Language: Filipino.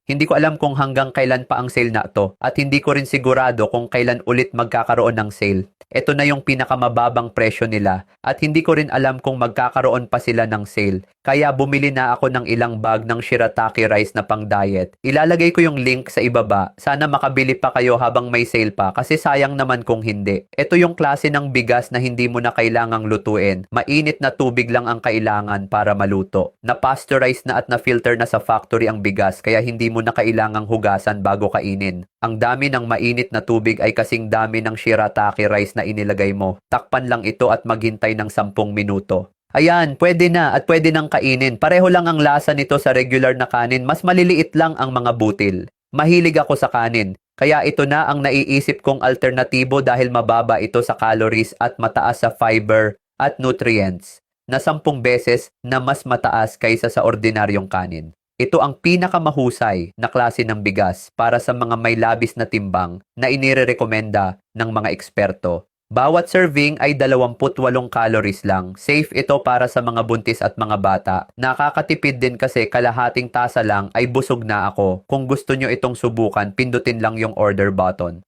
Hindi ko alam kung hanggang kailan pa ang sale na to at hindi ko rin sigurado kung kailan ulit magkakaroon ng sale. Ito na yung pinakamababang presyo nila at hindi ko rin alam kung magkakaroon pa sila ng sale. Kaya bumili na ako ng ilang bag ng shirataki rice na pang diet. Ilalagay ko yung link sa ibaba. Sana makabili pa kayo habang may sale pa kasi sayang naman kung hindi. Ito yung klase ng bigas na hindi mo na kailangang lutuin. Mainit na tubig lang ang kailangan para maluto. Na-pasteurize na at na-filter na sa factory ang bigas kaya hindi mo na kailangang hugasan bago kainin. Ang dami ng mainit na tubig ay kasing dami ng shirataki rice na inilagay mo. Takpan lang ito at maghintay ng 10 minuto. Ayan, pwede na at pwede nang kainin. Pareho lang ang lasa nito sa regular na kanin. Mas maliliit lang ang mga butil. Mahilig ako sa kanin. Kaya ito na ang naiisip kong alternatibo dahil mababa ito sa calories at mataas sa fiber at nutrients. Na 10 beses na mas mataas kaysa sa ordinaryong kanin. Ito ang pinakamahusay na klase ng bigas para sa mga may labis na timbang na inirekomenda ng mga eksperto. Bawat serving ay 28 calories lang. Safe ito para sa mga buntis at mga bata. Nakakatipid din kasi kalahating tasa lang ay busog na ako. Kung gusto nyo itong subukan, pindutin lang yung order button.